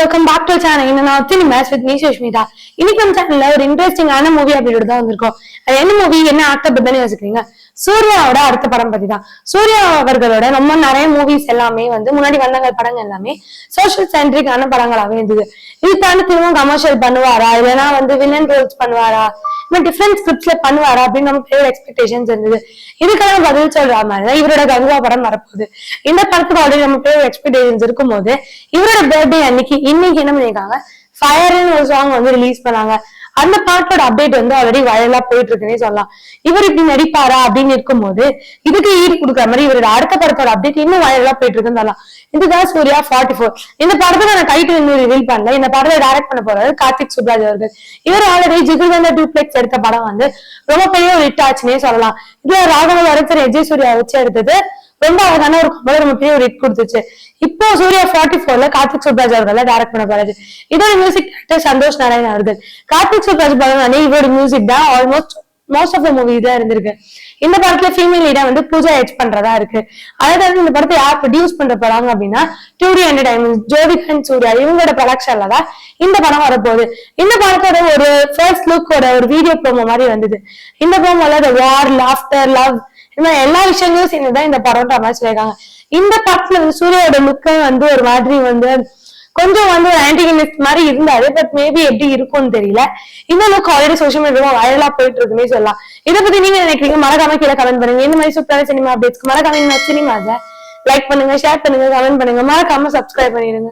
Welcome back to channel. நான் match with me Sushmita. இன்னைக்கு நம்ம சேனல்ல ஒரு இன்ட்ரெஸ்டிங்கான மூவி அப்படின்னு தான் வந்திருக்கோம். அது என்ன மூவி, என்ன ஆக்டர் பத்தி யோசிக்கிறீங்க? சூர்யாவோட அடுத்த படம் பத்தி தான். சூர்யா அவர்களோட நம்ம நிறைய மூவிஸ் எல்லாமே முன்னாடி வந்தங்க படங்கள் எல்லாமே சோசியல் சென்ட்ரிக்கான படங்களாவே இருந்தது. இது தாண்டி திரும்ப கமர்ஷியல் பண்ணுவாரா, இல்லைன்னா வில்லன் ரோல்ஸ் பண்ணுவாரா, டிஃப்ரெண்ட் ஸ்கிரிப்ட்ஸ்ல பண்ணுவாரா அப்படின்னு நமக்கு எக்ஸ்பெக்டேஷன்ஸ் இருந்தது. இதுக்கான பதில் சொல்ற மாதிரிதான் இவரோட கங்குவா படம் வரப்போகுது. இந்த படத்துக்கு ஆல்ரெடி நமக்கு எக்ஸ்பெக்டேஷன்ஸ் இருக்கும் போது இவரோட பர்த்டே அன்னைக்கு இன்னைக்கு என்ன பண்ணிருக்காங்க, ஃபயர்னு ஒரு சாங் ரிலீஸ் பண்ணாங்க. அந்த பாட்டோட அப்டேட் ஆல்ரெடி வைரலா போயிட்டு இருக்குன்னே சொல்லலாம். இவர் இப்படி நடிப்பாரா அப்படின்னு இருக்கும் போது இதுக்கு ஈடு கொடுக்குற மாதிரி இவரோட அடுத்த படத்தோட அப்டேட் இன்னும் வைரலா போயிட்டு இருக்குன்னு சொல்லலாம். இதுதான் சூர்யா 44. இந்த படத்துக்கான டைட்டில் இன்னும் ரிவீல் பண்ணல. இந்த படத்தை டைரக்ட் பண்ண போறாரு கார்த்திக் சுப்ராஜ் அவர்கள். இவர் ஆல்ரெடி ஜிகிர்தண்டா டூப்ளெக்ஸ் எடுத்த படம் ரொம்ப பெரிய ஒரு ஹிட் ஆச்சுன்னே சொல்லலாம். இதுல ராகவ வரத்தர் விஜய் சூர்யா வச்சு எடுத்தது ரொம்ப அழகான ஒரு கமல் ரொம்ப பெரிய ஒரு ஹிட் கொடுத்துச்சு. இப்போ சூர்யா 44ல கார்த்திக் சுப்ராஜ் அவர்கள் டைரக்ட் பண்ண போறாரு. இதோட மியூசிக் டைரக்டர் சந்தோஷ் நாராயண் அவர்கள். கார்த்திக் சுப்ராஜ் படம் இவரோட மியூசிக் தான் மோஸ்ட் ஆஃப் த மூவி தான் இருந்திருக்கு. இந்த படத்துல ஃபீமேல் லீடா பூஜா எச் பண்றதா இருக்கு. அதாவது இந்த படத்தை யார் ப்ரொடியூஸ் பண்ற போறாங்க அப்படின்னா 2D என்டர்டைன்மெண்ட், ஜோதிகன் சூர்யா இவங்களோட ப்ரொடக்ஷன்ல தான் இந்த படம் வரப்போகுது. இந்த படத்தோட ஒரு ஃபர்ஸ்ட் லுக்கோட ஒரு வீடியோ ப்ரோமோ மாதிரி வந்தது. இந்த ப்ரோமோல வார், லாஃப்டர், லவ் இந்த மாதிரி எல்லா விஷயங்களும் சேர்ந்துதான் இந்த படம்ன்ற மாதிரி சொல்லியிருக்காங்க. இந்த படத்துல சூர்யாவோட லுக்கு ஒரு மாதிரி கொஞ்சம் ஒரு ஆன்டிகனிஸ்ட் மாதிரி இருந்தாரு. பட் மேபி எப்படி இருக்கும்னு தெரியல. இந்த லுக் ஆல்ரெடி சோசியல் மீடியா வைரலா போயிட்டு இருக்குன்னே சொல்லலாம். இதை பத்தி நீங்க நினைக்கிறீங்க? மறக்காம கீழே கமெண்ட் பண்ணுங்க. இந்த மாதிரி சூப்பரான சினிமா அப்டேட்ஸ்க்கு மறக்காம சினிமாஸை லைக் பண்ணுங்க, ஷேர் பண்ணுங்க, கமெண்ட் பண்ணுங்க, மறக்காம சப்ஸ்கிரைப் பண்ணிடுங்க.